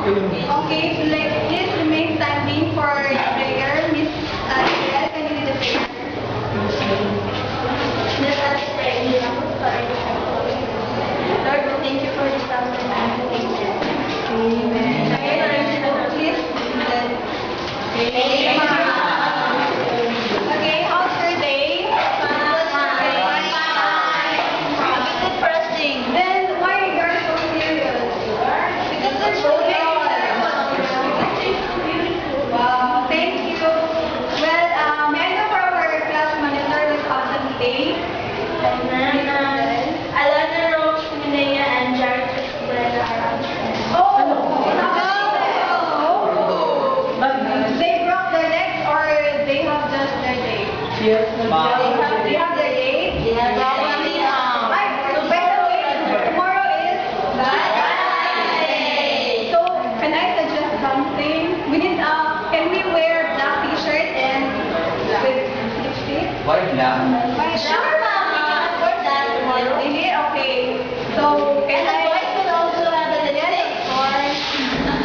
Okay, please remain standing for prayer. Miss Ariel, can you lead the prayer? Let us pray. Lord, we thank you for this time and amen. Please. Okay, how's your day? Interesting. Then why you are so serious? Because there's so many. Wow, thank you. Well, may I know for our class monitor with us today? Alana Rose, Minea, and Jared Isabella are absent. They broke their legs or they have just their day? They have their day? Right, so by the way, tomorrow is Friday. So, can I suggest something? Can we wear black t-shirt and with lipstick? Why black? Sure, ma'am. We can afford that tomorrow. Really? Okay. So, can I... could also have a lipstick or...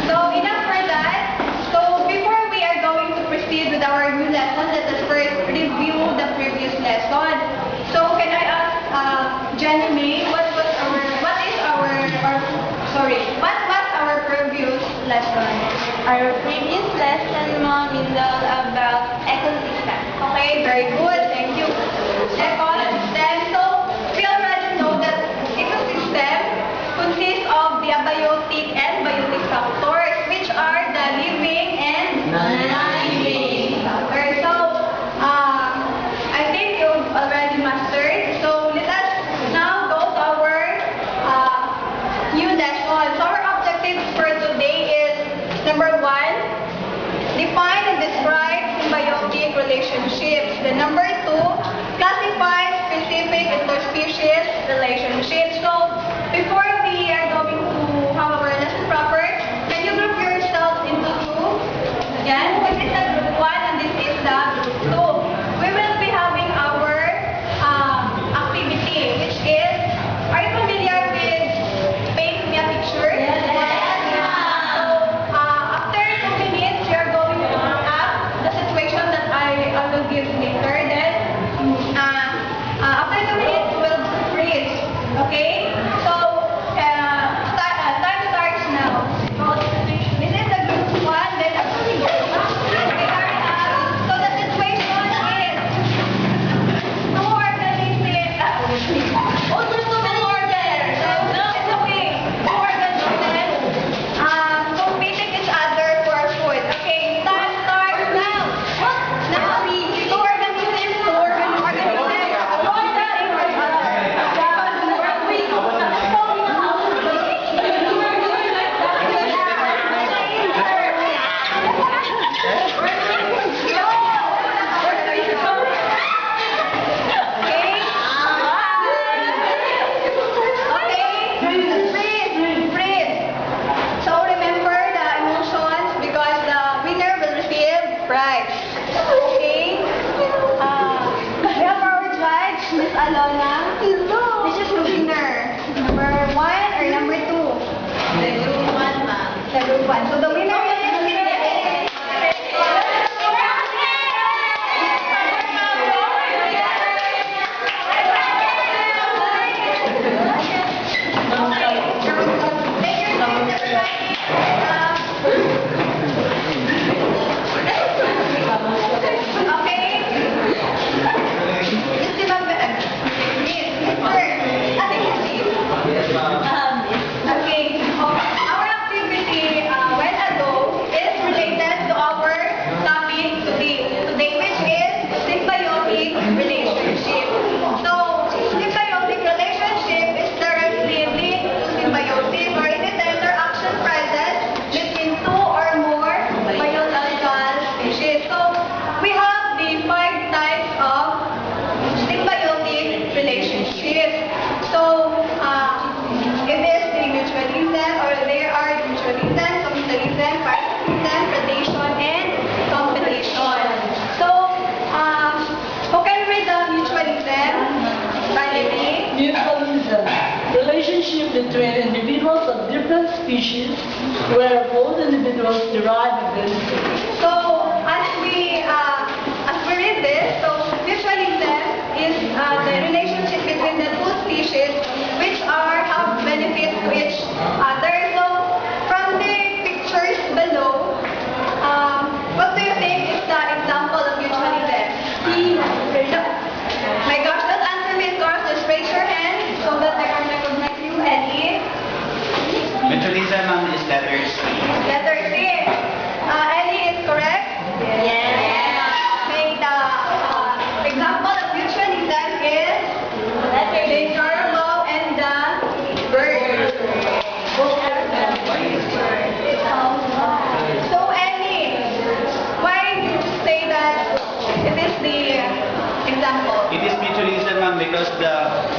So, enough for that. So, before we are going to proceed with our new lesson, let us first review the previous lesson. So, can I ask Jenny May, what was our previous lesson? Our previous lesson, ma'am, is all about ecosystem. Okay, very good. Thank you. Ecosystem. So, we already know that ecosystem consists of the abiotic and biotic factors, which are the living and non-living factors. So, I think you've already mastered. So, let us now go to our new lesson. So, our objectives for today is number 1, define and describe symbiotic relationships. The number 2, classify specific interspecies relationships. So, before we are going to have our lesson proper, can you group yourselves into 2? Again, this is the group 1 and this is the group 2. We will be having our activity, which is, are you familiar with paint me a picture? After 2 minutes, you are going to look up the situation that I will give later. Then relationship between individuals of different species where both individuals derive a benefit. So, as we read this, so mutualism is the relationship between the two species which have benefits to each other. So, from the pictures below, what do you think is the example of mutualism? My gosh, don't answer me, girls. Just raise your hand so that I can recognize you, Ellie. Mutualism is letter C. Letter C. Ellie is correct? Yes. Okay, the example of mutualism is the carabao and the bird. So, Ellie, why do you say that it is the example? It is mutualism, ma'am, because the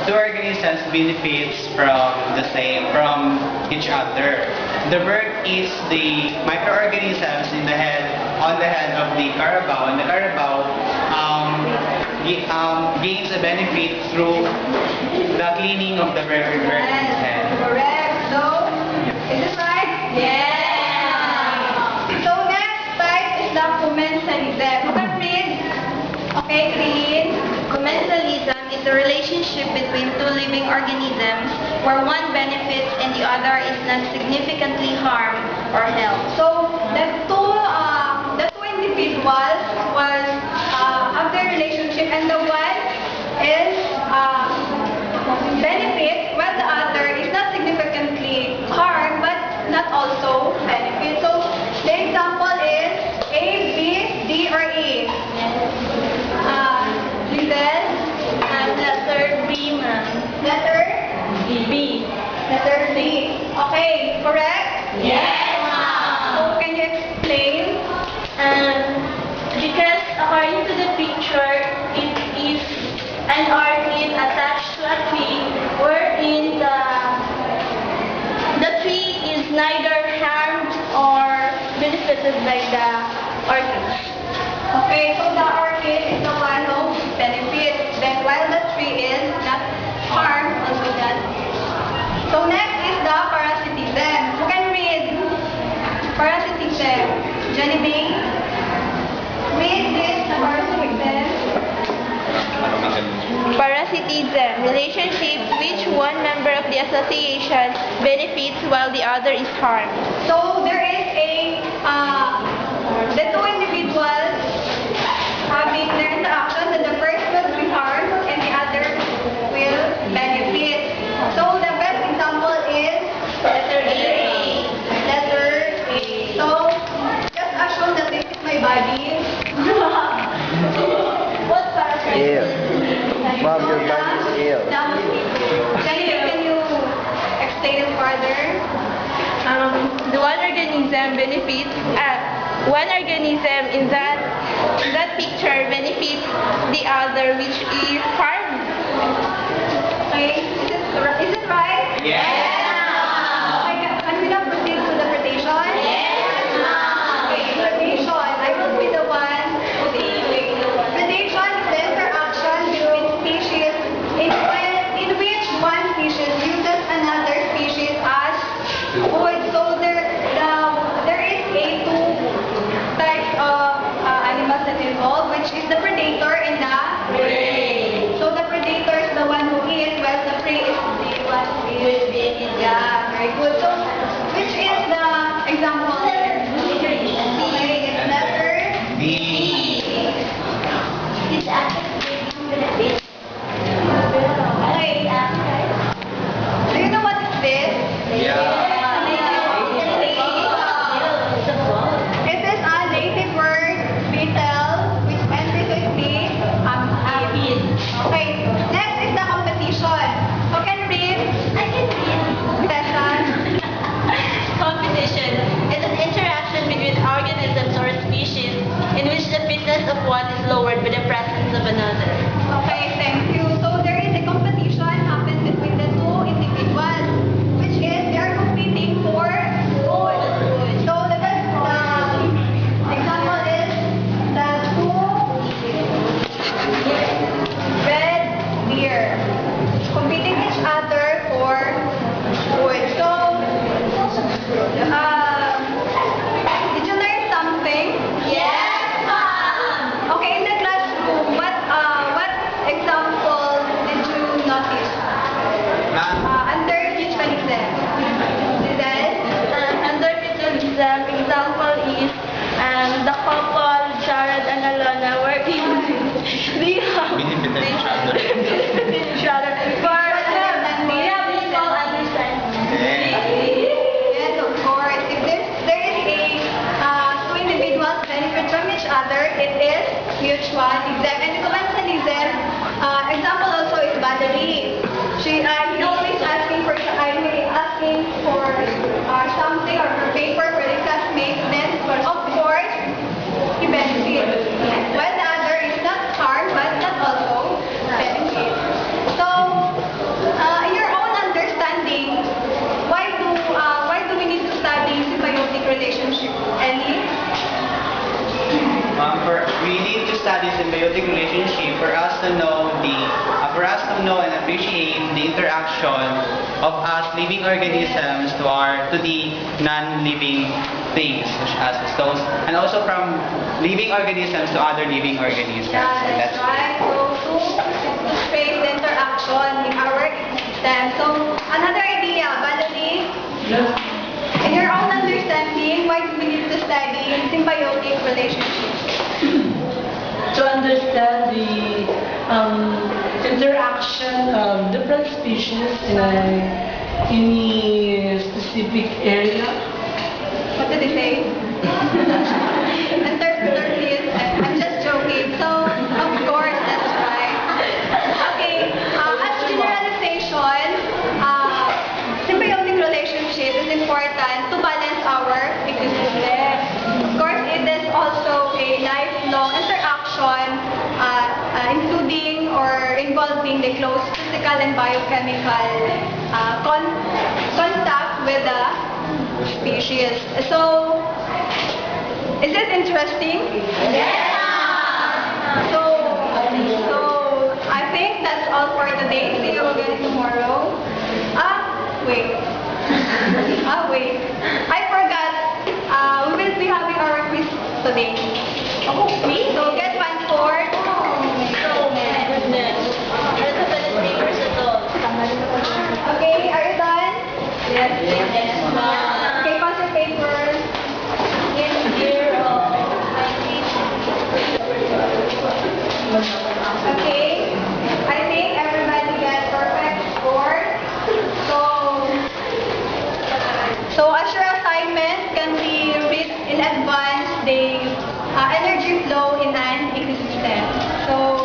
two organisms benefits from each other. The bird is the microorganisms on the head of the carabao, and the carabao gains a benefit through the cleaning of the bird's head. Correct. So, is this right? Yes. So, next type is the commensalism. You can read. Okay, read. Commensalism is a relationship between two living organisms where one benefits and the other is not significantly harmed or helped. So, the two individuals have their relationship, and the one is benefit, while the other is not significantly harmed, but not also benefit. So, the example is A, B, D, or E. Lizelle? Letter B, ma'am. Letter? B. Letter D. Okay, correct? Yes, ma'am. So, can you explain? Because according to the picture, it is an orchid attached to a tree wherein the tree is neither harmed or benefited by the orchid. Okay, so the orchid is the one who benefits, then while the tree is not harmed also that. So next is the parasitism. Who can read parasitism? Johnny Bing? Read this parasitism. Parasitism, relationship which one member of the association benefits while the other is harmed. So there is the two individuals having their interaction, that the first will be harmed and the other will benefit. So the best example is letter A. Letter A. So just assume that this is my body. What Ew. Mom, your body is ill. Can you explain it further? The one organism benefits, one organism in that picture benefits the other which is harmed. Okay, is it right? Yes. Okay, can we now proceed to the predation? Yes, ma'am. Okay, predation. I will be the one who is predation is the interaction between species in which one species uses another species as food. So there is two types of animals that involve, which is the predator and the prey. So the predator is the one who eats, while the prey is the one who is. Yeah, very good. So which is the example here? Okay, it's letter D. Okay. Do you know what is this? Yeah. It is a native word, beetle, which enters with the apid. Okay, next is the competition. Who can read? I can read. Session. symbiotic relationship for us to know and appreciate the interaction of us living organisms to the non-living things such as stones, and also from living organisms to other living organisms. Yeah, And that's right. So, to trace the interaction in our ecosystem. So, another idea, Valerie, Yes. in your own understanding, why do we need to study symbiotic relationships? To understand the interaction of different species in a specific area. What did they say? Interpreter, I'm just joking. So, of course, that's right. Okay, as generalization, symbiotic relationship is important to balance our ecosystem. Of course, it is also a lifelong interaction, including or involving the close physical and biochemical contact with the species. So, is it interesting? Yeah! So, I think that's all for today. See you again tomorrow. Wait. Wait. I forgot. We will be having our quiz today. Oh, quiz? So, get 1/4. Okay, are you done? Yes. Okay, pass your papers. In year of 19. Okay, I think everybody got perfect score. So as your assignment can be read in advance the energy flow in an ecosystem. So